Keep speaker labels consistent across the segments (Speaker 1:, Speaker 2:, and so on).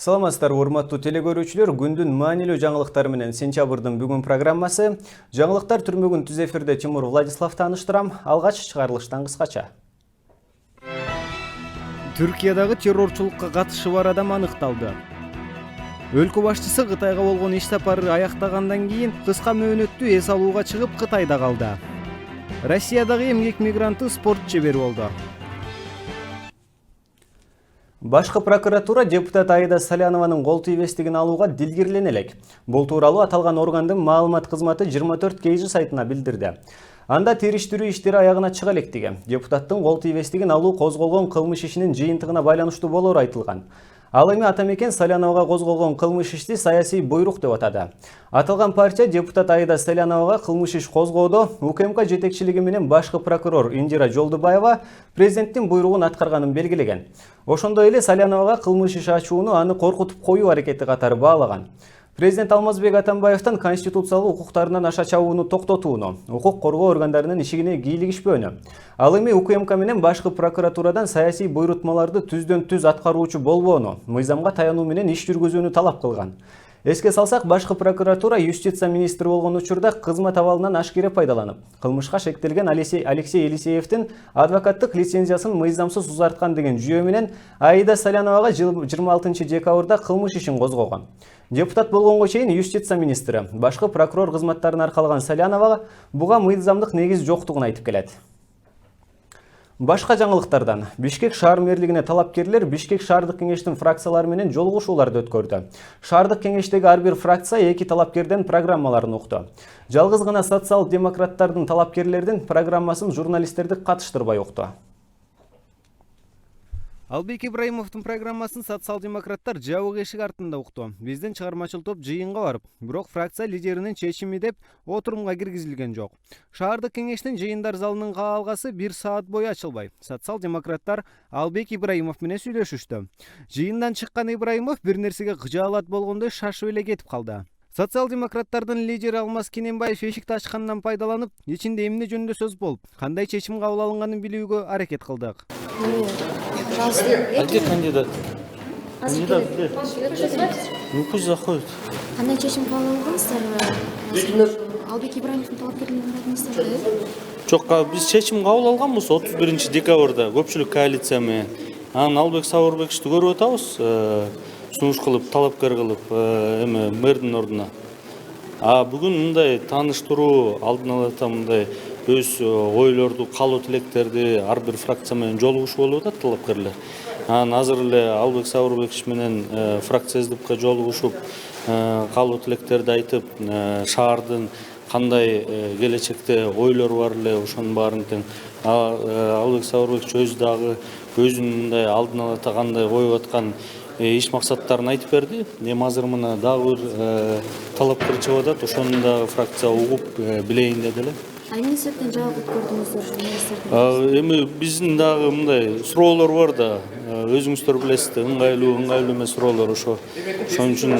Speaker 1: Саламатсыздар, урматтуу телекөрүүчүлөр, күндүн маанилүү жаңылыктары менен сентябрдын бүгүн программасы. Жаңылыктар түрмөгүн түз эфирде Тимур Владислав тааныштырам. Алгач чыгарылыштан кыскача. Түркиядагы террорчулукка катышы бар адам аныкталды. Өлкө башчысы Кытайга болгон иш сапары аяктагандан кийин кыска мөөнөттүү эс алууга чыгып Кытайда калды. Россиядагы эмгек мигранты спорт чебери болду. Башкы прокуратура депутат Аида Салянованын кол тийбестигин алууга дилгирлене элек. Бул тууралуу аталган органдын маалымат кызматы 24 KG сайтына билдирди. Анда териштирүү иштери аягына чыга электиги, депутаттын кол тийбестигин алуу козголгон кылмыш ишинин жыйынтыгына байланыштуу болору айтылган. Ал эми атамекен Саляновага козголгон кылмыш ишти саясий буйрук деп атады. Аталган партия депутат Аида Саляновага кылмыш иш козгоодо УКМК жетекчилиги менен башкы прокурор Индира Жолдубаева президенттин буйругун аткарганын белгилеген. Ошондой эле Саляновага кылмыш иш ачууну аны коркутуп коюу аракети катары баалаган. Президент Алмазбек Атамбаевдин конституциялык укуктарынан аша чабууну токтотууну, укук коргоо органдарынын ишигине кийлигишпөөнү. Ал эми УКМК менен башкы прокуратурадан саясий буйрутмаларды түздөн түз аткаруучу болбоону, мыйзамга таянуу менен иш жүргүзүүнү талап кылган. Эске салсак, башкы прокуратура юстиция министри болгон учурда кызмат абалынан ашкере пайдаланып, кылмышка шектелген Алексей Елисеевдин адвокаттык лицензиясын мыйзамсыз узарткан деген жүйө менен Аида Саляновага 26 декабрда кылмыш ишин козгогон. Депутат болгонго чейин юстиция министри башкы прокурор кызматтарын аркалаган Саляновага буга мыйзамдык негиз жоктугун айтып келет. Башка жаңылыктардан Бишкек шаар мэрлигине талапкерлер Бишкек шаардык кеңештин фракциялары менен жолугушууларды өткөрдү. Шаардык кеңештеги ар бир фракция 2 талапкерден программаларын укту. Жалгыз гана социал-демократтардын талапкерлердин программасын журналисттерди катыштырбай укту. Албек Ибраимовдун программасын социал-демократтар жабык эшик артында укту. Биздин чыгармачыл топ жыйынга барып, бирок фракция лидеринин чечими деп отурумга киргизилген жок. Шаардык кеңештин жыйындар залынын каалгасы 1 саат бою ачылбай. Социал-демократтар Албек Ибраимов менен сүйлөшүштү. Жыйындан чыккан Ибраимов бир нерсеге кыжаалат болгондой шашып эле кетип калды. Социал-демократтардын лидери Алмаз Кененбаев эшикти ачкандан пайдаланып, ичинде эмне жөнүндө сөз болуп, кандай чечим кабыл алынганын билүүгө аракет кылдык.
Speaker 2: А где кандидат? Кандидат где? Ну пусть заходит.
Speaker 3: Кандай чечим кабыл алгансыздар? Албек Ибраимовдун талапкерлигин айтыңыздар.
Speaker 2: Жок, биз чечим кабыл алганбыз 31 декабрда көпчүлүк коалиция менен. Анан Албек Сабырбековичти көрүп атабыз, сунуш кылып, талапкер кылып, эме мэрдин ордуна. А бүгүн мындай тааныштыруу, алдын ала мындай өз ойлорду, каалоо тилектерди ар бир фракция менен жолугушуу болуп атат талапкерлер. Анан азыр эле Албек Сабырбекович менен фракция СДПК жолугушуп, каалоо тилектерди айтып, шаардын кандай келечекте ойлору бар эле ошонун баарын тең. Албек Сабырбекович өзү дагы өзүнүн мындай алдын ала кандай коюп аткан иш максаттарын айтып берди. Эми азыр мына дагы бир талапкер чыгып атат, ошону дагы фракция угуп билейин деди эле.
Speaker 3: Эмне себептен жабык өткөрдүңүздөр журналисттердин?
Speaker 2: Эми биздин дагы мындай суроолор бар да, өзүңүздөр билесиздер, ыңгайлуу эмес суроолор ошон үчүн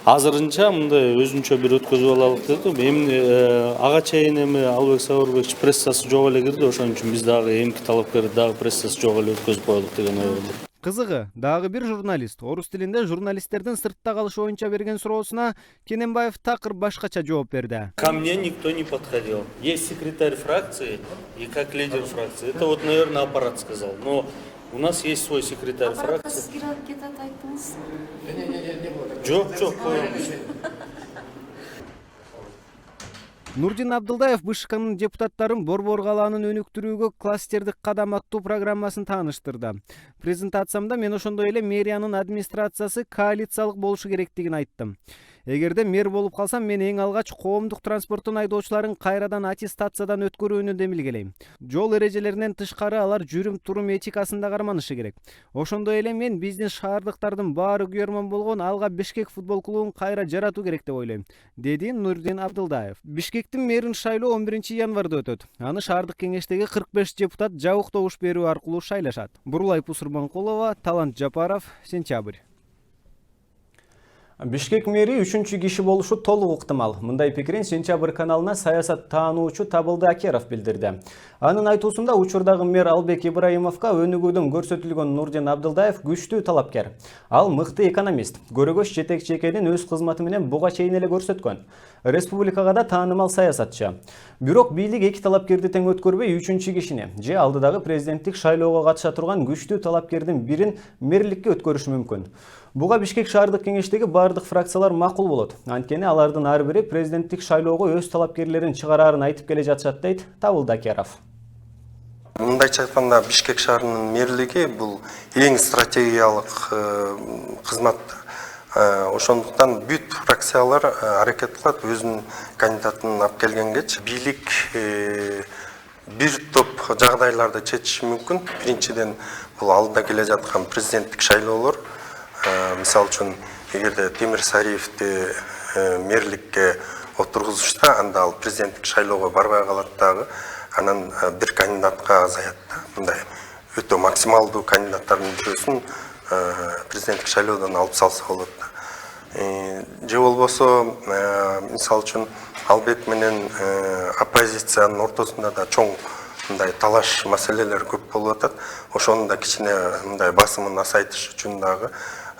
Speaker 2: азырынча мындай өзүнчө бир өткөзүп алалык дедим. Эми ага чейин эми Албек Сабырбекович прессасы жок эле кирди, ошон үчүн биз дагы эмки талапкер дагы прессасы жок эле өткөзүп коелук деген ой болду.
Speaker 1: Кызыгы, дагы бир журналист орус тилинде журналисттердин сыртта калышы боюнча берген суроосуна Кененбаев такыр башкача жооп берди.
Speaker 2: Ко мне никто не подходил. Есть секретарь фракции и как лидер фракции. Это вот, наверное, аппарат сказал. Но у нас есть свой секретарь фракции. Жок.
Speaker 1: Нурдин Абдылдаев БШКнын депутаттарын Борбор калаанын өнүктүрүүгө кластердик кадам аттуу программасын тааныштырды. Презентациямда мен ошондой эле мэриянын администрациясы коалициялык болушу керектигин айттым. Эгерде мэр болуп калсам, мен эң алгач коомдук транспорттун айдоочуларын кайрадан аттестациядан өткөрүүнү демилгелейм. Жол эрежелеринен тышкары алар жүрүм-турум этикасын да карманышы керек. Ошондой эле мен биздин шаардыктардын баары күйөрмөн болгон Алга Бишкек футбол клубун кайра жаратуу керек деп ойлойм, деди Нурдин Абдылдаев. Бишкектин мэрин шайлоо 11 январда өтөт. Аны шаардык кеңештеги 45 депутат жабык добуш берүү аркылуу шайлашат. Бурулай Пусурманкулова, Талант Жапаров, Сентябрь. Бишкек мэри 3-чү киши болушу толук ыктымал. Мындай пикирин Сентябрь каналына саясат таануучу Табылды Акеров билдирди. Анын айтуусунда учурдагы мэр Албек Ибраимовго өнүгүүдөн көрсөтүлгөн Нурдин Абдылдаев күчтүү талапкер. Ал мыкты экономист, көрөгөч жетекчи экенин өз кызматы менен буга чейин эле көрсөткөн. Республикага да таанымал саясатчы. Бирок бийлик эки талапкерди тең өткөрбөй 3-чү кишини же алдыдагы президенттик шайлоого катыша турган күчтүү талапкердин бирин мэрликке өткөрүшү мүмкүн. Буга Бишкек шаардык кеңештеги бардык фракциялар макул болот. Анткени алардын ар бири президенттик шайлоого өз талапкерлерин чыгарарын айтып келе жатышат, дейт Табылды Акеров.
Speaker 4: Мындайча айтканда Бишкек шаарынын мэрлиги бул эң стратегиялык кызмат. Ошондуктан бүт фракциялар аракет кылат өзүнүн кандидатын алып келгенгечи. Бийлик бир топ жагдайларды чечиши мүмкүн. Биринчиден бул алдыда келе жаткан президенттик шайлоолор. Мисал үчүн эгерде Темир Сариевди мэрликке отургузушта, анда ал президенттик шайлоого барбай калат дагы, анан бир кандидатка азаят да. Мындай өтө максималдуу кандидаттардын бирөөсүн президенттик шайлоодон алып салса болот да. Же болбосо, мисал үчүн Албек менен оппозициянын ортосунда да чоң мындай талаш маселелер көп болуп атат. Ошону да кичине мындай басымын асайтыш үчүн дагы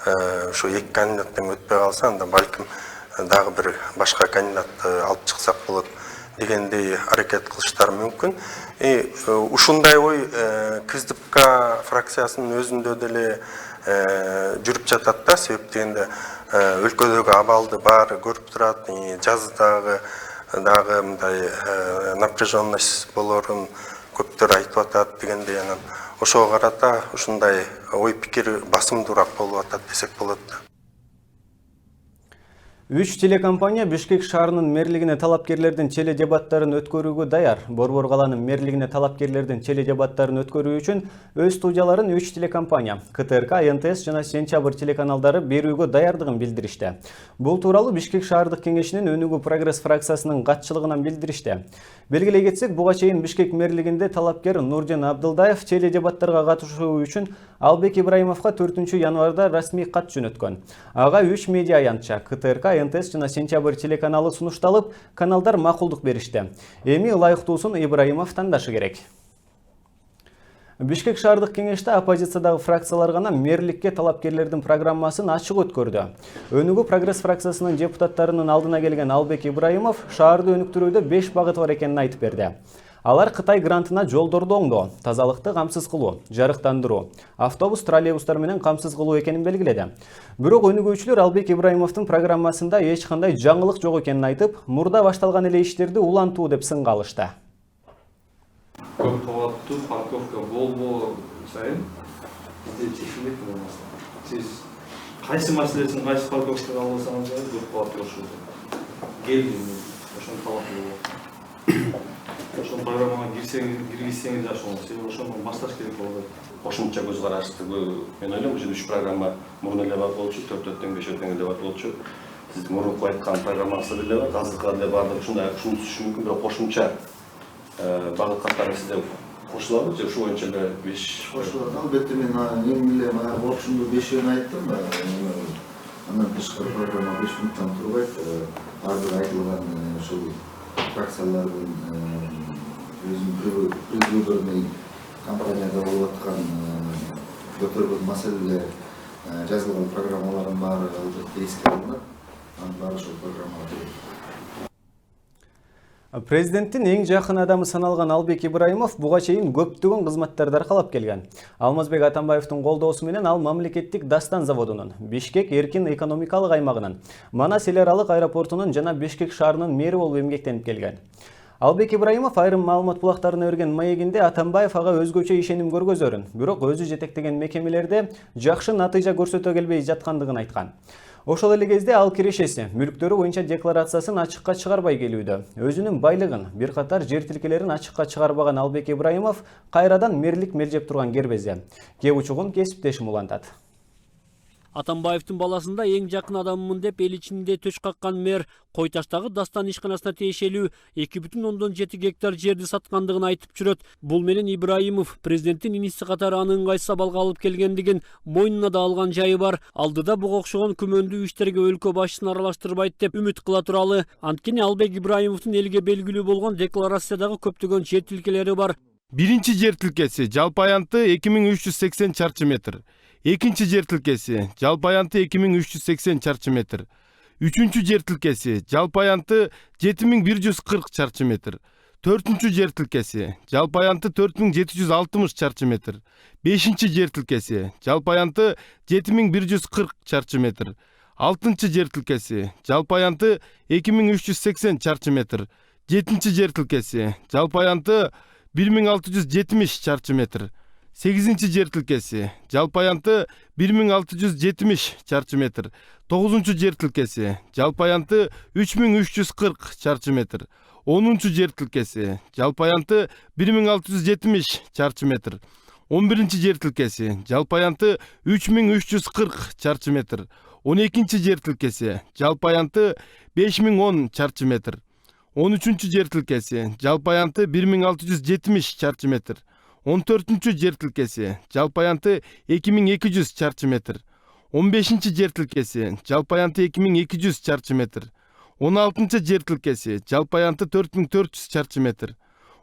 Speaker 4: ошо эки кандидаттан өтпөй калса, анда балким дагы бир башка кандидатты алып чыксак болот дегендей аракет кылыштары мүмкүн. Ушундай ой КСДП фракциясынын өзүндө деле жүрүп жатат да, себеп дегенде өлкөдөгү абалды баары көрүп турат, жаздагы дагы мындай напряженность болорун көптөр айтып атат дегендей, анан ошого карата ушундай ой пикир басымдуураак болуп атат десек болот.
Speaker 1: 3 телекомпания Бишкек шаарынын мэрлигине талапкерлердин теледебаттарын өткөрүүгө даяр. Борбор каланын мэрлигине талапкерлердин теледебаттарын өткөрүү үчүн өз студияларын 3 телекомпания КТРК, НТС жана Сентябрь телеканалдары берүүгө даярдыгын билдиришти. Бул тууралуу Бишкек шаардык кеңешинин Өнүгүү прогресс фракциясынын катчылыгынан билдиришти. Белгилей кетсек, буга чейин Бишкек мэрлигинде талапкер Нурдин Абдылдаев теледебаттарга катышуу үчүн Албек Ибраимовго 4 январда расмий кат жөнөткөн. Ага 3 медиа аянтча КТРК, НТС жана Сентябрь телеканалы сунушталып, каналдар макулдук беришти. Эми ылайыктуусун Ибраимов тандашы керек. Бишкек шаардык кеңеште оппозициядагы фракциялар гана мэрликке талапкерлердин программасын ачык өткөрдү. Өнүгүү прогресс фракциясынын депутаттарынын алдына келген Албек Ибраимов шаарды өнүктүрүүдө 5 багыт бар экенин айтып берди. Алар Кытай грантына жолдорду оңдоо, тазалыкты камсыз кылуу, жарыктандыруу, автобус, троллейбустар менен камсыз кылуу экенин белгиледи. Бирок өнүгүүчүлөр Албек Ибраимовдун программасында эч кандай жаңылык жок экенин айтып, мурда башталган эле иштерди улантуу деп сынга алышты.
Speaker 5: Көп кабаттуу парковка болбоо сайын бизде чечилет болмаса. Сиз кайсы маселесин кайсы парковкага алсаңыз да көп кабаттуу ошол. Келдиңиз, ошону талап кылып. Ошол программага киргизсеңиз ошол, сиз ошону башташ керек болот.
Speaker 6: Кошумча көз карашты мен ойлойм, ушул 3 программа мурун эле бар болчу, 4 өттөн 5 өттөн эле бар болчу. Сиз мурунку айткан программаңызда деле бар, азыркы деле бардык ушундай түшүнүш мүмкүн, бирок кошумча багыт каттары сизде кошулабы же ушул боюнча эле 5
Speaker 7: кошулат. Албетте мен эң эле общумду 5-өн айттым. Андан тышкары программа 5 мүнөттөн турбайт. Ар бир айтылган ушул фракциялардын өзүнүн призывдоруна компанияда болуп аткан көтөргөн маселелер жазылган программалардын баары албетте эске алынат. Анын баары ошол программалар.
Speaker 1: Президенттин эң жакын адамы саналган Албек Ибраимов буга чейин көптөгөн кызматтарды аркалап келген. Алмазбек Атамбаевдин колдоосу менен ал мамлекеттик Дастан заводунун, Бишкек эркин экономикалык аймагынын, Манас эл аралык аэропортунун жана Бишкек шаарынын мэри болуп эмгектенип келген. Албек Ибраимов айрым маалымат булактарына берген маегинде Атамбаев ага өзгөчө ишеним көргөзөрүн, бирок өзү жетектеген мекемелерде жакшы натыйжа көрсөтө келбей жаткандыгын айткан. Ошол эле кезде ал кирешеси, мүлктөрү боюнча декларациясын ачыкка чыгарбай келүүдө. Өзүнүн байлыгын, бир катар жер тилкелерин ачыкка чыгарбаган Албек Ибраимов кайрадан мэрлик мелжеп турган кербезе. Кеп учугун кесиптешим улантат.
Speaker 8: Атамбаевдин баласында эң жакын адаммын деп эл ичинде төш каккан мэр Кой Таштагы Дастан ишканасына тиешелүү 2,7 гектар жерди саткандыгын айтып жүрөт. Бул менен Ибраимов президенттин иниси катары аны ыңгайсыз абалга алып келгендигин мойнуна да алган жайы бар. Алдыда буга окшогон күмөндүү иштерге өлкө башчысын аралаштырбайт деп үмүт кыла туралы. Анткени Албек Ибраимовдун элге белгилүү болгон декларациядагы көптөгөн жер тилкелери бар.
Speaker 9: Биринчи жер тилкеси жалпы аянты 2380 чарчы метр. Экинчи жер тилкеси жалпы аянты 2380 чарчы метр. Үчүнчү жер тилкеси жалпы аянты 7140 чарчы метр. Төртүнчү жер тилкеси жалпы аянты 4760 чарчы метр. Бешинчи жер тилкеси жалпы аянты 7140 чарчы метр. Алтынчы жер тилкеси жалпы аянты 2380 чарчы метр. Жетинчи жер тилкеси жалпы аянты 1670 чарчы метр. Сегизинчи жер тилкеси жалпы аянты 1670 чарчы метр. Тогузунчу жер тилкеси жалпы аянты 3340 чарчы метр. Онунчу жер тилкеси жалпы аянты 1670 чарчы метр. 11-ci жер тилкеси жалпы аянты 3340 чарчы метр. 12-ci жер тилкеси жалпы аянты 5010 чарчы метр. 13-cü жер тилкеси жалпы аянты 1670 чарчы метр. 14-cü жер тилкеси жалпы аянты 2200 чарчы метр. 15-ci жер тилкеси жалпы аянты 2200 чарчы метр. 16-cı жер тилкеси жалпы аянты 4400 чарчы метр.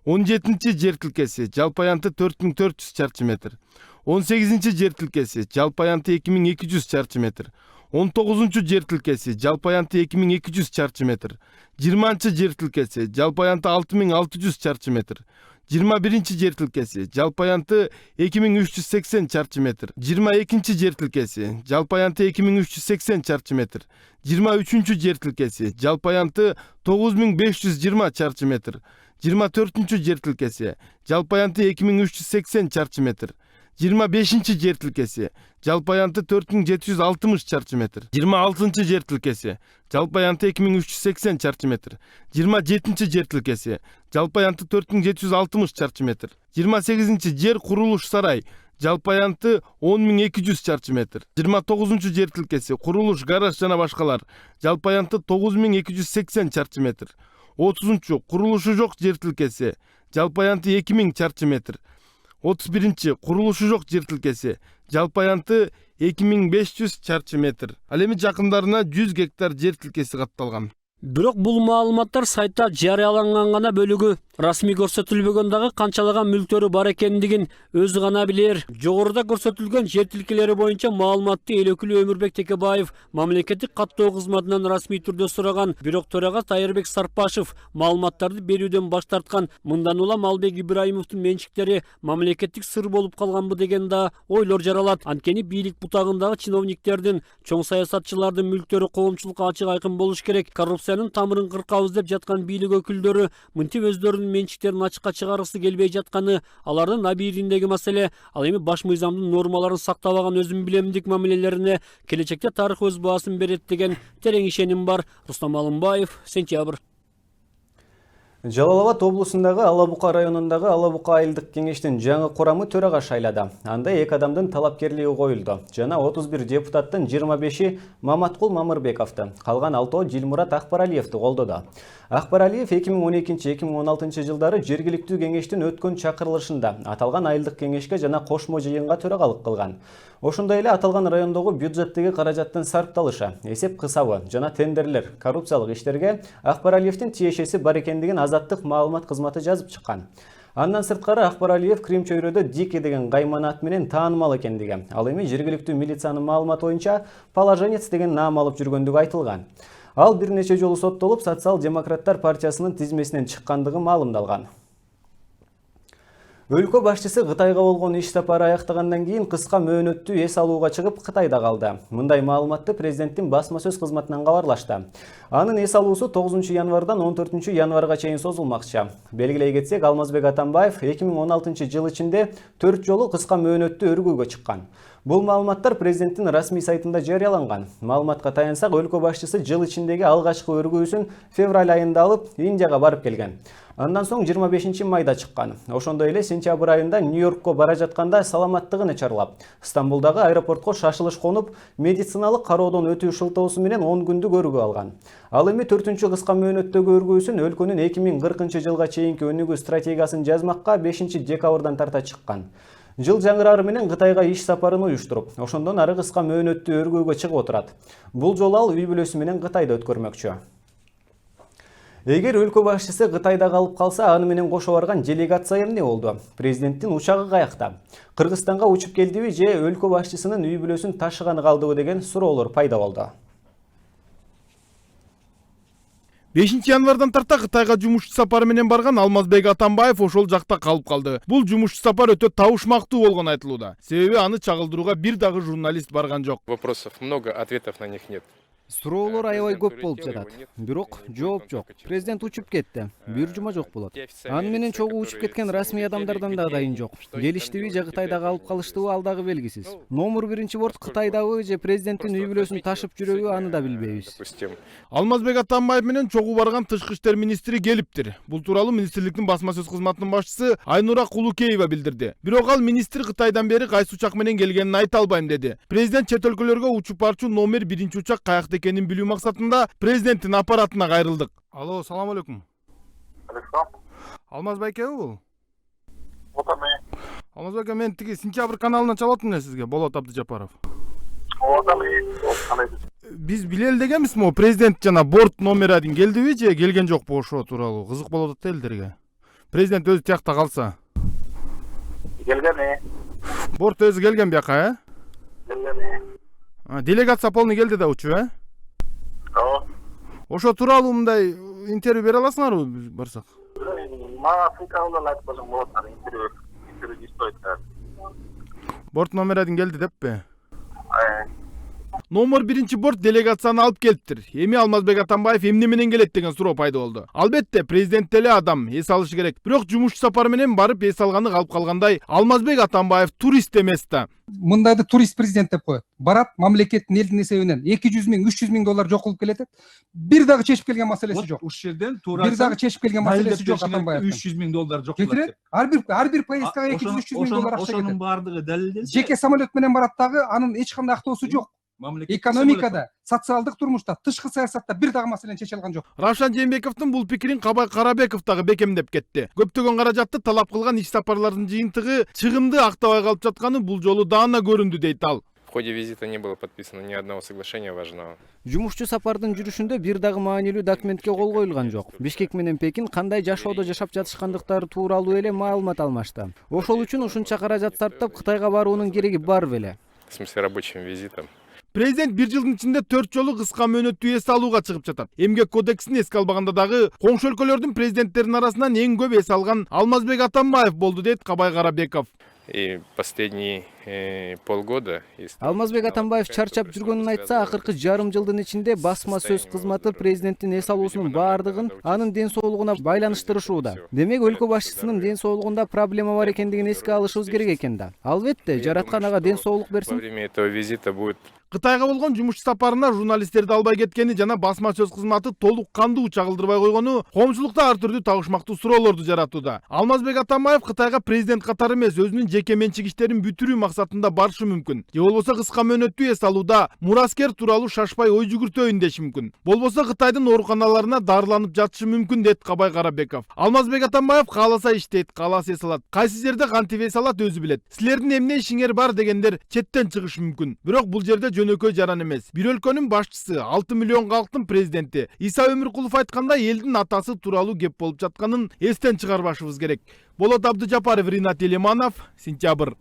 Speaker 9: 17-ci жер тилкеси жалпы аянты 4400 чарчы метр. 18-ci жер тилкеси жалпы аянты 2200 чарчы метр. 19-cü жер тилкеси жалпы аянты 2200 чарчы метр. 20-cı жер тилкеси жалпы аянты 6600 чарчы метр. 21-ci жер тилкеси жалпы аянты 2380 чарчы метр. 22-ci жер тилкеси жалпы аянты 2380 чарчы метр. 23-cü жер тилкеси жалпы аянты 9520 чарчы метр. 24-cü жер тилкеси жалпы аянты 2380 чарчы метр. 25-ci жер тилкеси жалпы аянты 4760 чарчы метр. 26-cı жер тилкеси жалпы аянты 2380 чарчы метр. 27-ci жер тилкеси жалпы аянты 4760 чарчы метр. 28-ci жер курулуш сарай жалпы аянты 10200 чарчы метр. 29-cü жер тилкеси курулуш гараж жана башкалар жалпы аянты 9280 чарчы метр. 30-cü курулушу жок жер тилкеси жалпы аянты 2000 чарчы метр. 31-ci курулушу жок жер тилкеси жалпы аянты 2500 чарчы метр. Ал эми жакындарына 100 гектар жер тилкеси катталган.
Speaker 8: Бирок бул маалыматтар сайтта жарыяланган гана бөлүгү. Расмий көрсөтүлбөгөн дагы канчалаган мүлктөрү бар экендигин өзү гана билер. Жогоруда көрсөтүлгөн жер тилкелери боюнча маалыматты эл өкүлү Өмүрбек Текебаев мамлекеттик каттоо кызматынан расмий түрдө сураган. Бирок төрага Тайырбек Сарпашев маалыматтарды берүүдөн баш тарткан. Мындан улам Албек Ибраимовдун менчиктери мамлекеттик сыр болуп калганбы деген да ойлор жаралат. Анткени бийлик бутагындагы чиновниктердин, чоң саясатчылардын мүлктөрү коомчулукка ачык айкын болуш керек. Коррупциянын тамырын кыркабыз деп жаткан бийлик өкүлдөрү мынтип өздөрүнүн менчиктерин ачыкка чыгаргысы келбей жатканы алардын абийириндеги маселе. Ал эми баш мыйзамдын нормаларын сактабаган өзүм билемдик мамилелерине келечекте тарых өз баасын берет деген терең ишеним бар. Рустам Алымбаев, Сентябрь.
Speaker 1: Жалал Абад облусундагы Алабука районундагы Алабука айылдык кеңештин жаңы курамы төрага шайлады. Анда 2 адамдын талапкерлиги коюлду. Жана 31 депутаттын 25-и Маматкул Мамырбековду, калган 6-о Жилмурат Акбаралиевди колдоду. Акбаралиев 2012-2016 жылдары жергиликтүү кеңештин өткөн чакырылышында аталган айылдык кеңешке жана кошмо жыйынга төрагалык кылган. Ошондой эле аталган райондогу бюджеттеги каражаттын сарпталышы, эсеп кысабы жана тендерлер, коррупциялык иштерге Акбаралиевдин тиешеси бар экендигин Азаттык маалымат кызматы жазып чыккан. Андан сырткары Акбаралиев Крим чөйрөдө Дики деген кайманат менен таанымал экендиги. Ал эми жергиликтүү милициянын маалыматы боюнча положенец деген наам алып жүргөндүгү айтылган. Ал бир нече жолу соттолуп, социал-демократтар партиясынын тизмесинен чыккандыгы маалымдалган. Өлкө башчысы Кытайга болгон иш сапары аяктагандан кийин кыска мөөнөттүү эс алууга чыгып Кытайда калды. Мындай маалыматты президенттин басма сөз кызматынан кабарлашты. Анын эс алуусу 9 январдан 14 январга чейин созулмакчы. Белгилей кетсек, Алмазбек Атамбаев 2016 жыл ичинде 4 жолу кыска мөөнөттүү өргүүгө чыккан. Бул маалыматтар президенттин расмий сайтында жарыяланган. Маалыматка таянсак, өлкө башчысы жыл ичиндеги алгачкы өргүүсүн февраль айында алып, Индияга барып келген. Андан соң 25 майда чыккан. Ошондой эле сентябрь айында Нью-Йоркко бара жатканда саламаттыгын чарлап, Стамбулдагы аэропортко шашылыш конуп, медициналык кароодон өтүү шылтоосу менен 10 күндүк өргө алган. Ал эми 4-чү кыска мөөнөттөгү өргөөсүн өлкөнүн 2040 жылга чейинки өнүгүү стратегиясын жазмакка 5 декабрдан тарта чыккан. Жыл жаңырары менен Кытайга иш сапарын уюштуруп, ошондон ары кыска мөөнөттүү өргөөгө чыгып отурат. Бул жолу ал үй бүлөсү менен Кытайда өткөрмөкчү. Эгер өлкө башчысы Кытайда калып калса, аны менен кошо барган делегация эмне болду? Президенттин учагы каякта? Кыргызстанга учуп келдиби же өлкө башчысынын үй бүлөсүн ташыганы калдыбы деген суроолор пайда болду.
Speaker 9: 5 январдан тарта Кытайга жумушчу сапары менен барган Алмазбек Атамбаев ошол жакта калып калды. Бул жумушчу сапар өтө табышмактуу болгон айтылууда. Себеби аны чагылдырууга бир дагы журналист барган жок.
Speaker 10: Вопросов много, ответов на них нет.
Speaker 11: Суроолор аябай көп болуп жатат. Бирок жооп жок. Президент учуп кетти. Бир жума жок болот. Аны менен чогуу учуп кеткен расмий адамдардан да дайын жок. Келиштиби же Кытайда калып калыштыбы ал дагы белгисиз. Номер 1 борт Кытайдабы же президенттин үй бүлөсүн ташып жүрөбү аны да билбейбиз.
Speaker 9: Алмазбек Атамбаев менен чогуу барган Тышкы иштер министри келиптир. Бул тууралуу министрликтин басма сөз кызматынын башчысы Айнура Кулукеева билдирди. Бирок ал министр Кытайдан бери кайсы учак менен келгенин айта албайм деди. Президент чет өлкөлөргө учуп барчу номер 1 учак каякта экенин билүү максатында президенттин аппаратына кайрылдык. Алло, салам алейкум. Алмазбек бул? Алмазбек, мен тиги сентябрь каналынан чалып эле сизге, Болот Абдыжапаров. Биз билели дегенбиз мо, президент жана борт номер 1 келдиби же келген жокпу, ошо тууралуу кызык болот атат элдерге. Президент өзү тиякта калса.
Speaker 12: Келген.
Speaker 9: Борт өзү келген бияка,
Speaker 12: Келген.
Speaker 9: Делегация полный келди да учу, Ошо тууралуу мындай интервью бере аласыңарбы барсак?
Speaker 12: Мага сыйкабылдан айтып койсоң болот, интервью не стоит.
Speaker 9: Борт номер 1 келди деппи? Номер 1 борт делегацияны алып келиптир. Эми Алмазбек Атамбаев эмне менен келет деген суроо пайда болду. Албетте, президент эле адам, эс алышы керек. Бирок жумушчу сапар менен барып эс алганы калып калгандай, Алмазбек Атамбаев турист эмес да.
Speaker 13: Мындайды турист президент деп коет. Барат мамлекеттин элдин эсебинен 200 миң, 300 миң доллар жок кылып келет. Бир дагы чечип келген маселеси жок.
Speaker 14: Ушул жерден туура.
Speaker 13: Бир дагы чечип келген маселеси жок Атамбаевдин.
Speaker 14: 300 миң доллар жок
Speaker 13: кылат. Ар бир поездга 200-300 миң доллар акча кетет.
Speaker 14: Ошонун баардыгы далилделсе.
Speaker 13: Жеке самолет менен барат дагы, анын эч кандай актоосу жок. Экономикада, социалдык турмушта, тышкы саясатта бир дагы маселени чече алган жок.
Speaker 9: Равшан Жээнбековдун бул пикирин Кабай Карабеков дагы бекемдеп кетти. Көптөгөн каражатты талап кылган иш сапарлардын жыйынтыгы чыгымды актабай калып жатканы бул жолу даана көрүндү дейт ал.
Speaker 10: В ходе визита не было подписано ни одного соглашения важного.
Speaker 11: Жумушчу сапардын жүрүшүндө бир дагы маанилүү документке кол коюлган жок. Бишкек менен Пекин кандай жашоодо жашап жатышкандыктары тууралуу эле маалымат алмашты. Ошол үчүн ушунча каражат сарптап Кытайга баруунун кереги бар беле.
Speaker 10: В смысле рабочим визитом.
Speaker 9: Президент бир жылдын ичинде 4 жолу кыска мөөнөттүү эс алууга чыгып жатат. Эмгек кодексин эске албаганда дагы коңшу өлкөлөрдүн президенттеринин арасынан эң көп эс алган Алмазбек Атамбаев болду дейт Кабай Карабеков.
Speaker 10: И последние полгода.
Speaker 11: Алмазбек Атамбаев чарчап жүргөнүн айтса, акыркы жарым жылдын ичинде басма сөз кызматы президенттин эс алуусунун баардыгын анын ден соолугуна байланыштырышууда. Демек өлкө башчысынын ден соолугунда проблема бар экендигин эске алышыбыз керек экен да. Албетте, жараткан ага ден соолук берсин.
Speaker 10: Во время этого визита будет
Speaker 9: Кытайга болгон жумушчу сапарына журналисттерди албай кеткени жана басма сөз кызматы толук кандуу чагылдырбай койгону коомчулукта ар түрдүү табышмактуу суроолорду жаратууда. Алмазбек Атамбаев Кытайга президент катары эмес, өзүнүн жеке менчик иштерин бүтүрүү максатында барышы мүмкүн. Же болбосо кыска мөөнөттүү эс алууда мураскер тууралуу шашпай ой жүгүртөйүн деши мүмкүн. Болбосо Кытайдын ооруканаларына дарыланып жатышы мүмкүн дейт Кабай Карабеков. Алмазбек Атамбаев кааласа иштейт, кааласа эс алат. Кайсы жерде кантип эс алат өзү билет. Силердин эмне ишиңер бар дегендер четтен чыгышы мүмкүн. Бирок бул жерде жөнөкөй жаран эмес. Бир өлкөнүн башчысы, 6 миллион калктын президенти Иса Өмүркулов айткандай элдин атасы тууралуу кеп болуп жатканын эстен чыгарбашыбыз керек. Болот Абдыжапаров, Ринат Элиманов, Сентябрь.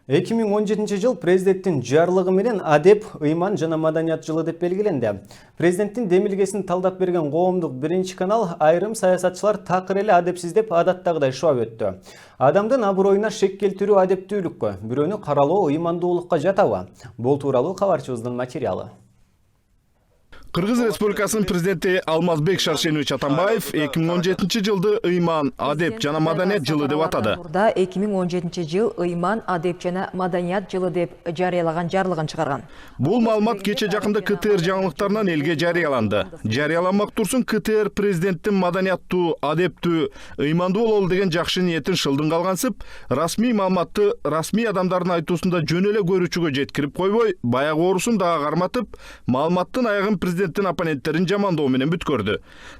Speaker 1: 2017 жыл президенттин жарлыгы менен адеп, ыйман жана маданият жылы деп белгиленди. Президенттин демилгесин талдап берген коомдук биринчи канал айрым саясатчылар такыр эле адепсиз деп адаттагыдай шуап өттү. Адамдын аброюна шек келтирүү адептүүлүккө, бирөөнү каралоо ыймандуулукка жатабы? Бул тууралуу кабарчыбыздын материалы.
Speaker 9: Кыргыз Республикасынын президенти Алмазбек Шаршенович Атамбаев 2017 жылды ыйман, адеп жана маданият жылы деп атады.
Speaker 15: 2017 жыл ыйман, адеп жана маданият жылы деп жарыялаган жарлыгын чыгарган.
Speaker 9: Бул маалымат кече жакында КТР жаңылыктарынан элге жарыяланды. Жарыяланмак турсун КТР президенттин маданияттуу, адептүү, ыймандуу бололу деген жакшы ниетин шылдың калгансып, расмий маалыматты расмий адамдардын айтуусунда жөн эле көрүүчүгө жеткирип койбой, баягы оорусун дагы карматып, маалыматтын аягын президенттин оппоненттерин жамандоо менен бүткөрдү.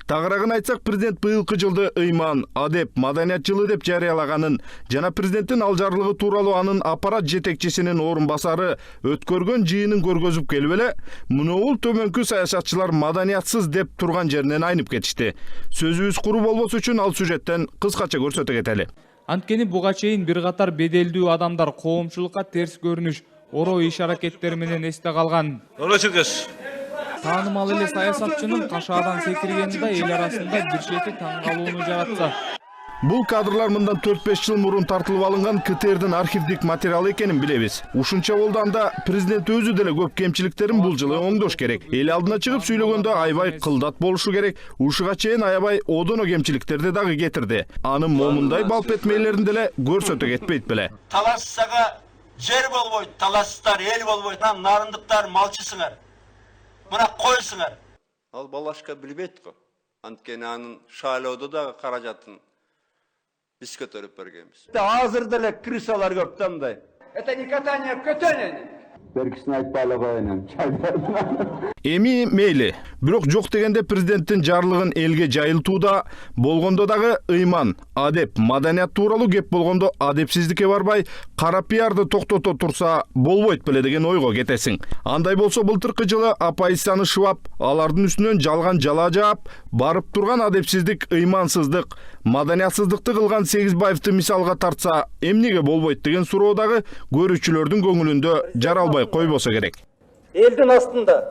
Speaker 9: Тагыраагын айтсак, президент быйылкы жылды ыйман, адеп, маданият жылы деп жарыялаганын жана президенттин ал жарлыгы тууралуу анын аппарат жетекчисинин орун басары өткөргөн жыйынын көргөзүп келип эле, мунул төмөнкү саясатчылар маданиятсыз деп турган жеринен айнып кетишти. Сөзүбүз куру болбосу үчүн ал сюжеттен кыскача көрсөтө кетели.
Speaker 16: Анткени буга чейин бир катар беделдүү адамдар коомчулукка терс көрүнүш, ороо иш аракеттери менен эсте калган. Таанымал эле саясатчынын кашаадан секиргени да эл арасында бир чети таң калууну жаратса.
Speaker 9: Бул кадрлар мындан 4-5 жыл мурун тартылып алынган КТРдин архивдик материалы экенин билебиз. Ушунча болду анда президент өзү деле көп кемчиликтерин бул жылы оңдош керек. Эл алдына чыгып сүйлөгөндө аябай кылдат болушу керек. Ушуга чейин аябай одоно кемчиликтерди дагы кетирди. Анын момундай балп этмейлерин деле көрсөтө кетпейт беле.
Speaker 17: Талассага жер болбойт, талассыздар эл болбойт. Нарындыктар малчысыңар. Мына койсуңар.
Speaker 18: Ал балашка билбейт го. Анткени анын шайлоодо дагы каражатын биз көтөрүп бергенбиз.
Speaker 17: Азыр деле крысалар көп да мындай. Это не катание в катании.
Speaker 18: Бергисин айтпайлы коюнам.
Speaker 9: Эми мейли. Бирок жок дегенде президенттин жарлыгын элге жайылтууда болгондо дагы ыйман, адеп, маданият тууралуу кеп болгондо адепсиздикке барбай, кара пиарды токтото турса болбойт беле деген ойго кетесиң. Андай болсо былтыркы жылы оппозицияны шыбап, алардын үстүнөн жалган жала жаап, барып турган адепсиздик, ыймансыздык, маданиятсыздыкты кылган Сегизбаевди мисалга тартса, эмнеге болбойт деген суроо дагы көрүүчүлөрдүн көңүлүндө жаралбай койбосо керек.
Speaker 17: Элдин астында,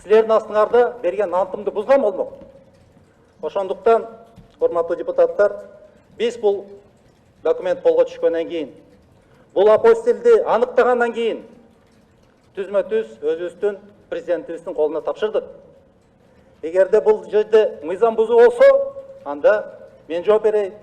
Speaker 17: силердин астыңарда берген антымды бузган болмок. Ошондуктан, урматтуу депутаттар, биз бул документ колго түшкөндөн кийин, бул апостилди аныктагандан кийин түзмө-түз өзүбүздүн президентибиздин колуна тапшырдык. Эгерде бул жерде мыйзам бузуу болсо, анда мен жооп берейин.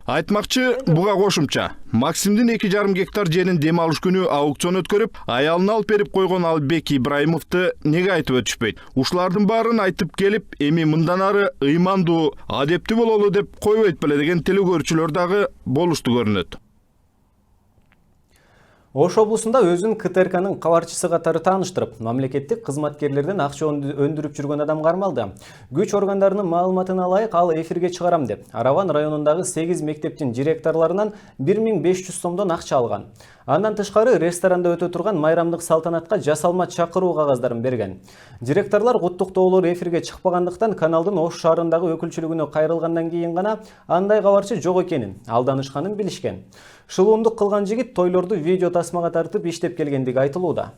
Speaker 9: Айтмакчы, буга кошумча, Максимдин 2,5 гектар жерин дем алыш күнү аукцион өткөрүп, аялына алып берип койгон Албек Ибраимовду неге айтып өтүшпөйт? Ушулардын баарын айтып келип, эми мындан ары ыймандуу, адептүү бололу деп койбойт беле деген теле көрүүчүлөр дагы болушту көрүнөт.
Speaker 1: Ош облусунда өзүн КТРКнын кабарчысы катары тааныштырып, мамлекеттик кызматкерлерден акча өндүрүп жүргөн адам кармалды. Күч органдарынын маалыматына ылайык ал эфирге чыгарам деп, Араван районундагы 8 мектептин директорлорунан 1500 сомдон акча алган. Андан тышкары ресторанда өтө турган майрамдык салтанатка жасалма чакыруу кагаздарын берген. Директорлор куттуктоолор эфирге чыкпагандыктан каналдын Ош шаарындагы өкүлчүлүгүнө кайрылгандан кийин гана андай кабарчы жок экенин, алданышканын билишкен. Шылуундук кылган жигит тойлорду видео тасмага тартып иштеп келгендиги айтылууда.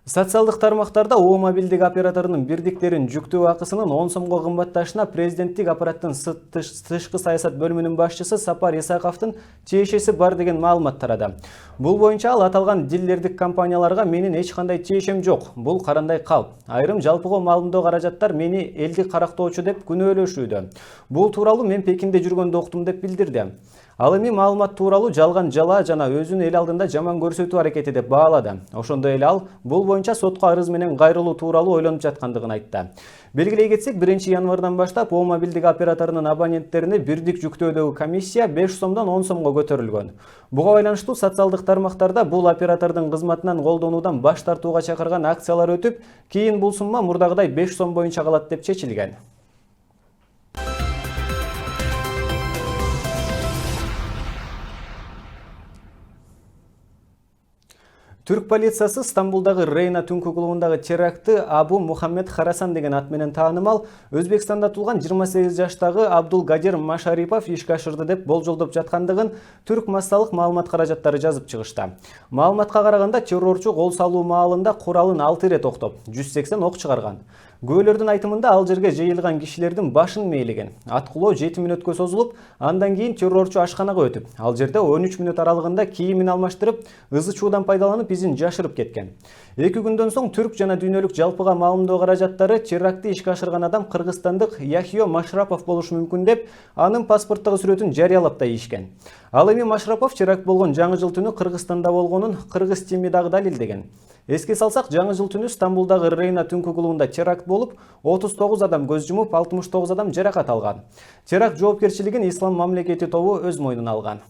Speaker 1: Социалдык тармактарда ООО мобилдик операторунун бирдиктерин жүктөө акысынын 10 сомго кымбатташына президенттик аппараттын тышкы саясат бөлүмүнүн башчысы Сапар Исаковдун тиешеси бар деген маалымат тарады. Бул боюнча ал аталган дилдердик компанияларга менин эч кандай тиешем жок. Бул карандай калп. Айрым жалпыга маалымдоо каражаттар мени элди карактоочу деп күнөөлөшүүдө. Бул тууралуу мен Пекинде жүргөндө уктум деп билдирди. Ал эми маалымат тууралуу жалган жала жана өзүн эл алдында жаман көрсөтүү аракети деп баалады. Ошондой эле ал бул боюнча сотко арыз менен кайрылуу тууралуу ойлонуп жаткандыгын айтты. Белгилей кетсек, 1 январдан баштап ООО мобилдик операторунун абоненттерине бирдик жүктөөдөгү комиссия 5 сомдон 10 сомго көтөрүлгөн. Буга байланыштуу социалдык тармактарда бул оператордун кызматынан колдонуудан баш тартууга чакырган акциялар өтүп, кийин бул сумма мурдагыдай 5 сом боюнча калат деп чечилген. Түрк полициясы Стамбулдагы Рейна түнкү клубундагы терактты Абу Мухаммед Харасан деген ат менен таанымал Өзбекстанда туулган 28 жаштагы Абдул Гадир Машарипов ишке ашырды деп болжолдоп жаткандыгын түрк массалык маалымат каражаттары жазып чыгышты. Маалыматка караганда террорчу кол салуу маалында куралын 6 ирет октоп, 180 ок чыгарган. Күбөлөрдүн айтымында ал жерге жыйылган кишилердин башын мейлеген. Аткылоо 7 мүнөткө созулуп, андан кийин террорчу ашканага өтүп, ал жерде 13 мүнөт аралыгында кийимин алмаштырып, ызы чуудан пайдаланып изин жашырып кеткен. 2 күндөн соң түрк жана дүйнөлүк жалпыга маалымдоо каражаттары терактты ишке ашырган адам кыргызстандык Яхио Машрапов болушу мүмкүн деп, анын паспорттогу сүрөтүн жарыялап да ийишкен. Ал эми Машрапов теракт болгон жаңы жыл түнү Кыргызстанда болгонун кыргыз тими дагы далилдеген. Эске салсак, жаңы жыл түнү Стамбулдагы Рейна түнкү клубунда теракт болуп, 39 адам көз жумуп, 69 адам жаракат алган. Теракт жоопкерчилигин Ислам мамлекети тобу өз мойнуна алган.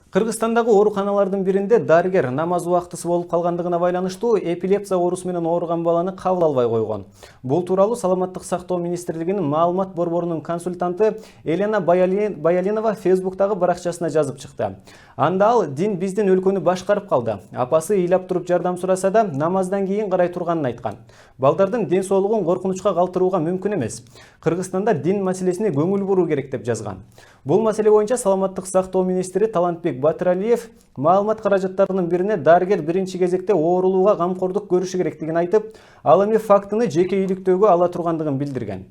Speaker 1: Кыргызстандагы ооруканалардын биринде дарыгер намаз убактысы болуп калгандыгына байланыштуу эпилепсия оорусу менен ооруган баланы кабыл албай койгон. Бул тууралуу Саламаттык сактоо министрлигинин маалымат борборунун консультанты Елена Баялинова Фейсбуктагы баракчасына жазып чыкты. Анда ал дин биздин өлкөнү башкарып калды. Апасы ыйлап туруп жардам сураса да намаздан кийин карай турганын айткан. Балдардын ден соолугун коркунучка калтырууга мүмкүн эмес. Кыргызстанда дин маселесине көңүл буруу керек деп жазган. Бул маселе боюнча Саламаттык сактоо министри Талантбек Батыралиев маалымат каражаттарынын бирине дарыгер биринчи кезекте оорулууга камкордук көрүшү керектигин айтып, ал эми фактыны жеке ийгиликтөөгө ала тургандыгын билдирген.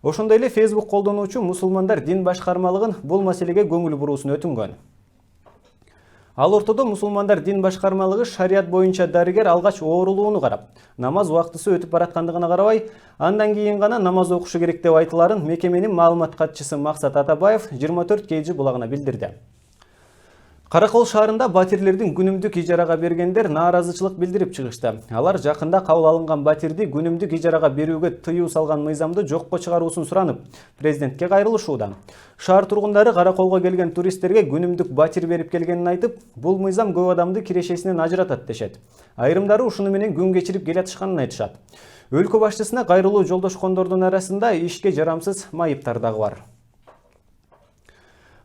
Speaker 1: Ошондой эле Facebook колдонуучу мусулмандар дин башкармалыгын бул маселеге көңүл буруусун өтүнгөн. Ал ортодо мусулмандар дин башкармалыгы шарият боюнча дарыгер алгач оорулууну карап, намаз убактысы өтүп бараткандыгына карабай, андан кийин гана намаз окушу керек деп айтыларын мекеменин маалымат катчысы Максат Атабаев 24 KG булагына билдирди. Каракол шаарында батирлердин күнүмдүк ижарага бергендер нааразычылык билдирип чыгышты. Алар жакында кабыл алынган батирди күнүмдүк ижарага берүүгө тыюу салган мыйзамды жокко чыгаруусун суранып, президентке кайрылышууда. Шаар тургундары Караколго келген туристтерге күнүмдүк батир берип келгенин айтып, бул мыйзам көп адамды кирешесинен ажыратат дешет. Айрымдары ушуну менен күн кечирип келатышканын айтышат. Өлкө башчысына кайрылуу жолдошкондордун арасында ишке жарамсыз майыптар дагы бар.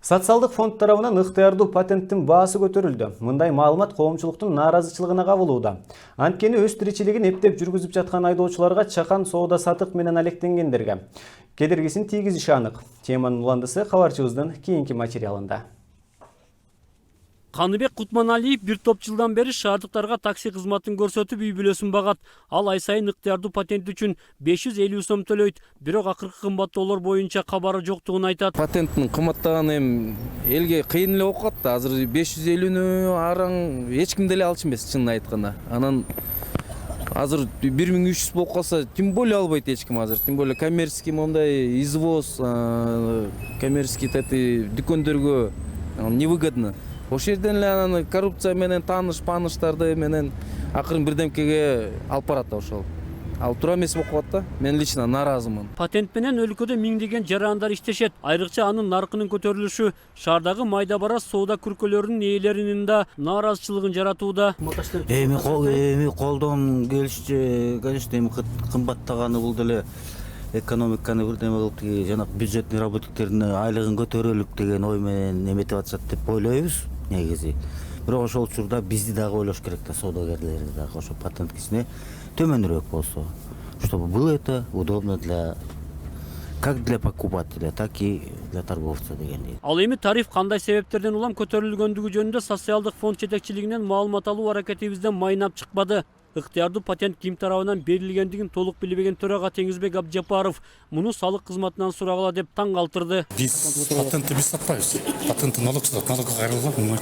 Speaker 1: Социалдык фонд тарабынан ыктыярдуу патенттин баасы көтөрүлдү. Мындай маалымат коомчулуктун нааразычылыгына кабылууда. Анткени өз тиричилигин эптеп жүргүзүп жаткан айдоочуларга чакан соода сатык менен алектенгендерге кедергисин тийгизиши анык. Теманын уландысы кабарчыбыздын кийинки материалында.
Speaker 8: Каныбек Кутманалиев бир топ жылдан бери шаардыктарга такси кызматын көрсөтүп үй бүлөсүн багат. Ал ай сайын ыктыярдуу патент үчүн 550 сом төлөйт. Бирок акыркы кымбаттоолор боюнча кабары жоктугун айтат.
Speaker 19: Патенттин кымбаттаганы эми элге кыйын эле окуп калат. Азыр 550нү араң эч ким деле алчу эмес, чынын айтканда. Анан азыр 1300 болуп калса, тем более албайт эч ким азыр. Тем более коммерческий мондай извоз, коммерческий дүкөндөргө невыгодно. Ошол жерден эле анан коррупция менен тааныш-пааныштарды менен акырын бирдемкеге алып барат ошол. Ал туура эмес болуп калат да. Мен лично нааразымын.
Speaker 8: Патент менен өлкөдө миңдеген жарандар иштешет. Айрыкча анын наркынын көтөрүлүшү шаардагы майда барас соода күркөлөрүнүн ээлеринин да нааразычылыгын жаратууда.
Speaker 20: Эми колдон келишчи, конечно, эми кымбаттаганы бул деле экономиканы бирдеме кылып, жана бюджетный работниктердин айлыгын көтөрөлүк деген ой менен эметип атышат деп ойлойбуз негизи. Бирок ошол учурда бизди дагы ойлош керек да, соодагерлерди дагы ошо патент кичине төмөнүрөөк болсо, чтобы было это удобно для как для покупателя, так и для торговца дегендей.
Speaker 8: Ал эми тариф кандай себептерден улам көтөрүлгөндүгү жөнүндө социалдык фонд жетекчилигинен маалымат алуу аракетибизден майнап чыкпады. Ыктыярдуу патент ким тарабынан берилгендигин толук билбеген төрага Теңизбек Абджапаров муну салык кызматынан сурагыла деп таң калтырды.
Speaker 21: Биз патентти биз сатпайбыз. Патентти налогчулар, налогко кайрылган.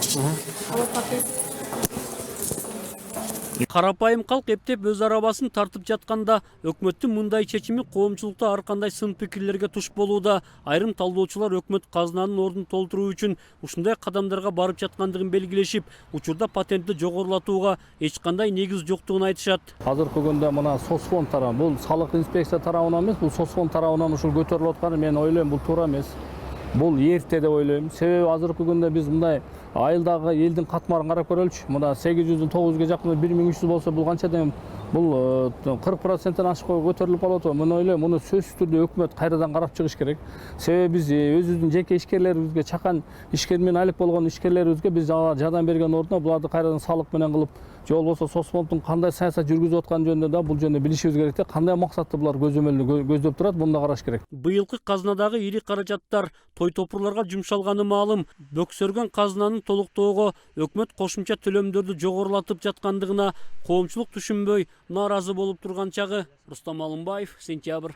Speaker 8: Карапайым калк эптеп өз арабасын тартып жатканда өкмөттүн мындай чечими коомчулукта ар кандай сын пикирлерге туш болууда. Айрым талдоочулар өкмөт казынанын ордун толтуруу үчүн ушундай кадамдарга барып жаткандыгын белгилешип, учурда патентти жогорулатууга эч кандай негиз жоктугун айтышат.
Speaker 22: Азыркы күндө мына соцфонд тарабы, бул салык инспекция тарабынан эмес, бул соцфонд тарабынан ушул көтөрүлүп атканы мен ойлойм бул туура эмес. Бул эрте деп ойлойм. Себеби азыркы күндө биз мындай айылдагы элдин катмарын карап көрөлүчү. Мына 800дөн 900га жакын 1300 болсо бул канча дем? Бул 40%-тен ашык көтөрүлүп калып атат. Мен ойлойм, муну сөзсүз түрдө өкмөт кайрадан карап чыгыш керек. Себеби биз өзүбүздүн жеке ишкерлерибизге, чакан ишкер менен айлык болгон ишкерлерибизге биз жардам берген ордуна буларды кайрадан салык менен кылып, же болбосо соцфонддун кандай саясат жүргүзүп атканы жөнүндө да бул жөнүндө билишибиз керек да. Кандай максатты булар көздөп турат, муну да караш керек.
Speaker 8: Быйылкы казынадагы ири каражаттар той топурларга жумшалганы маалым. Бөксөргөн казынанын толуктоого өкмөт кошумча төлөмдөрдү жогорулатып жаткандыгына коомчулук түшүнбөй нааразы болуп турган чагы. Рустам Алымбаев, Сентябрь.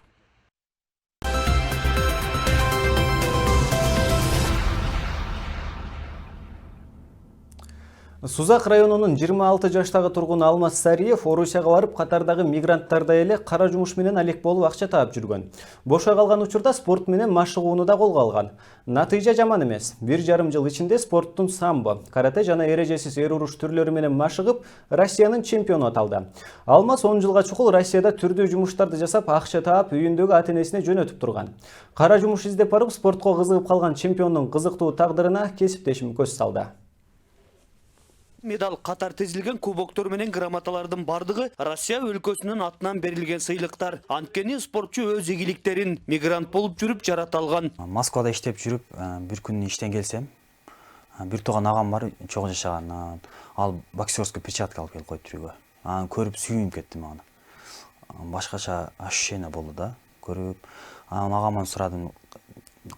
Speaker 1: Сузак районунун 26 жаштагы тургуну Алмаз Сариев Орусияга барып, катардагы мигранттардай эле кара жумуш менен алек болуп акча таап жүргөн. Бошо калган учурда спорт менен машыгууну да колго алган. Натыйжа жаман эмес. 1,5 жыл ичинде спорттун самбо, карате жана эрежесиз эр уруш түрлөрү менен машыгып, Россиянын чемпиону аталды. Алмаз 10 жылга чукул Россияда түрдүү жумуштарды жасап, акча таап, үйүндөгү ата-энесине жөнөтүп турган. Кара жумуш издеп барып, спортко кызыгып калган чемпиондун кызыктуу тагдырына кесиптешим көз салды.
Speaker 2: Медал катар тизилген кубоктор менен грамоталардын бардыгы Россия өлкөсүнүн атынан берилген сыйлыктар. Анткени спортчу өз ийгиликтерин мигрант болуп жүрүп жарата алган.
Speaker 3: Москвада иштеп жүрүп, бир күн иштен келсем, бир тууган агам бар, чогуу жашаган. Ал боксерский перчатка алып келип коюп жүргө. Аны көрүп сүйүнүп кеттим аны. Башкача ощущение болду да, көрүп. Агамдан сурадым,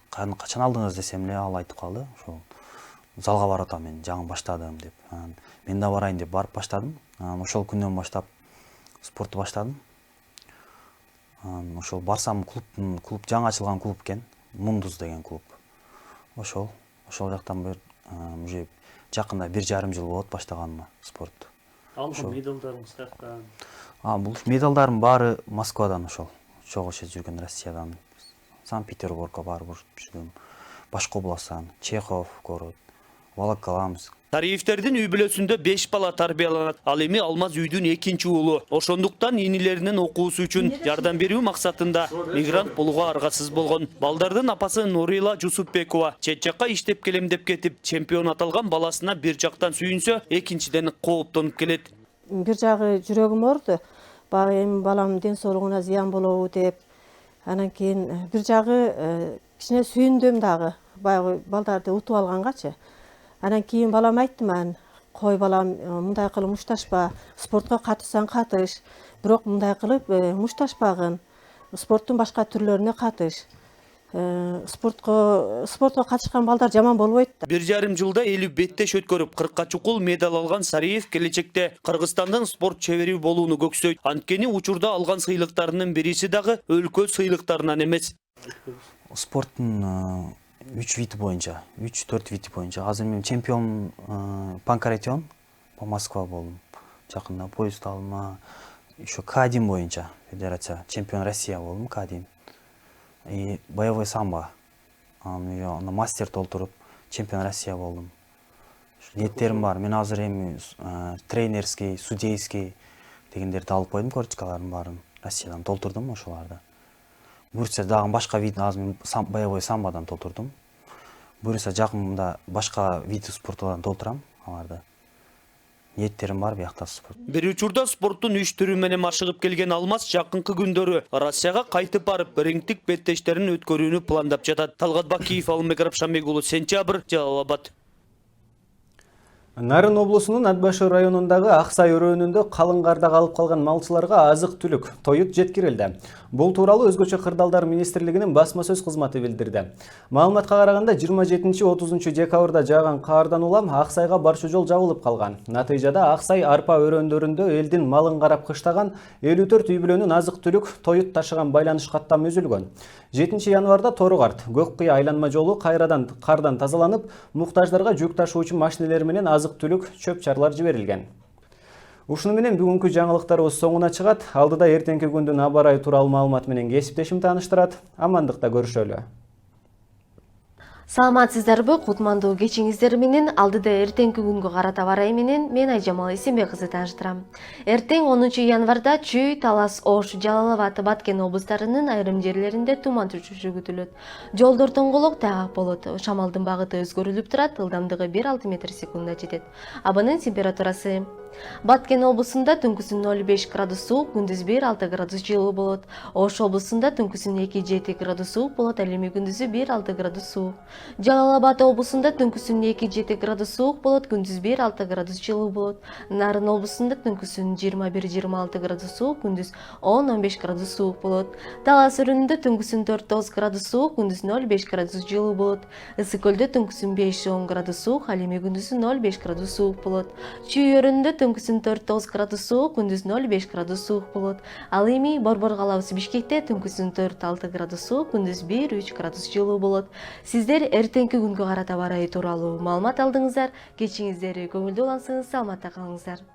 Speaker 3: качан алдыңыз десем эле, ал айтып калды, ошол залга барып атам, мен жаңы баштадым деп. Мен да барайын деп барып баштадым. Ошол күндөн баштап спортты баштадым. Ошол барсам клуб жаңы ачылган клуб экен, Мундуз деген клуб. Ошол жактан бир уже жакында 1,5 жыл болот баштаганыма спортту.
Speaker 8: Алган медалдарыңыз каяктан?
Speaker 3: Бул медалдарым баары Москвадан, ошол чогуу жүргөн Россиядан, Санкт-Петербургга барып жүргөм. Башка областтан, Чехов город, Волоколамск.
Speaker 2: Сариевтердин үй бүлөсүндө 5 бала тарбияланат. Ал эми Алмаз үйдүн экинчи уулу. Ошондуктан инилеринин окуусу үчүн жардам берүү максатында мигрант болууга аргасыз болгон. Балдардын апасы Нурила Жусупбекова чет жакка иштеп келем деп кетип, чемпион аталган баласына бир жактан сүйүнсө, экинчиден кооптонуп келет.
Speaker 23: Бир жагы жүрөгүм оорду. Баягы эми баламдын ден соолугуна зыян болобу деп. Анан кийин бир жагы кичине сүйүндүм дагы. Баягы балдарды утуп алгангачы. Анан кийин балам айттым, мен кой балам, мындай кылып мушташпа, спортко катышсаң катыш, бирок мындай кылып мушташпагын, спорттун башка түрлөрүнө катыш. Спортко катышкан балдар жаман болбойт да.
Speaker 2: 1,5 жылда 50 беттеш өткөрүп, 40 чукул медал алган Сариев келечекте Кыргызстандын спорт чебери болууну көксөйт. Анткени учурда алган сыйлыктарынын бириси дагы өлкө сыйлыктарынан эмес.
Speaker 3: Спорттун 3 види боюнча, 3-4 види боюнча. Азыр мен чемпион панкратион по Москва болдум. Жакында поезд алдым. Еще К1 боюнча федерация чемпион Россия болдум, К1. И боевой самбо. Аны мастер толтуруп чемпион Россия болдум. Ниеттерим бар. Мен азыр эми тренерский, судейский дегендерди алып койдум, корочкалардын баарын Россиядан толтурдум ошоларды. Буюрса дагы башка вид, азыр мен боевой самбодан толтурдум. Буюрса жакында башка вид спорттардан толтурам аларды. Ниеттерим бар биякта спорт.
Speaker 2: Бир учурда спорттун 3 түрү менен машыгып келген Алмаз жакынкы күндөрү Россияга кайтып барып, рингтик беттештерин өткөрүүнү пландап жатат. Талгат Бакиев, Алымбек Рапшанбек уулу, Сентябрь, Жалал-Абад.
Speaker 1: Нарын облусунун Атбашы районундагы Аксай өрөөнүндө калың карда калып калган малчыларга азык-түлүк, тоют жеткирилди. Бул тууралуу Өзгөчө кырдаалдар министрлигинин басма сөз кызматы билдирди. Маалыматка караганда 27-30 декабрда жааган каардан улам Аксайга барчу жол жабылып калган. Натыйжада Аксай арпа өрөөндөрүндө элдин малын карап кыштаган 54 үй бүлөнүн азык-түлүк, тоют ташыган байланыш каттамы үзүлгөн. 7 январда Торугарт, Көк-Кыя айланма жолу кайрадан кардан тазаланып, муктаждарга жүк ташуучу машинелер менен азык-түлүк, чөп-чарлар жиберилген. Ушуну менен бүгүнкү жаңылыктарыбыз соңуна чыгат. Алдыда эртеңки күндүн аба ырайы тууралуу маалымат менен кесиптешим тааныштырат. Амандыкта көрүшөлү.
Speaker 24: Саламатсыздарбы, кутмандуу кечиңиздер менен алдыда эртеңки күнгө карата барай менен мен Айжамал Эсенбек кызы тааныштырам. Эртең 10 январда Чүй, Талас, Ош, Жалал-Абад, Баткен облустарынын айрым жерлеринде туман түшүшү күтүлөт. Жолдор тоңголок тайгак болот. Шамалдын багыты өзгөрүлүп турат, ылдамдыгы 1-6 метр секундда жетет. Абанын температурасы Баткен облусунда түнкүсүн 0,5 градус суук, күндүз 1-6 градус жылуу болот. Ош облусунда түнкүсүн 2-7 градус суук болот, ал эми күндүзү 1-6 градус суук. Жалал-Абад облусунда түнкүсүн 2-7 градус суук болот, күндүз 1-6 градус жылуу болот. Нарын облусунда түнкүсүн 21-26 градус суук, күндүз 10-15 градус суук болот. Талас өрөөнүндө түнкүсүн 4-9 градус суук, күндүз 0,5 градус жылуу болот. Ысык көлдө түнкүсүн 5-10 градус суук, ал эми күндүзү 0,5 градус суук болот. Чүй өрөөнүндө түнкүсүн 4-9 градус суук, күндүз 0-5 градус суук болот. Ал эми Борбор калабыз Бишкекте түнкүсүн 4-6 градус суук, күндүз 1-3 градус жылуу болот. Сиздер эртеңки күнгө карата баары тууралуу маалымат алдыңыздар. Кечиңиздер көңүлдүү улансыңыз, саламатта калыңыздар.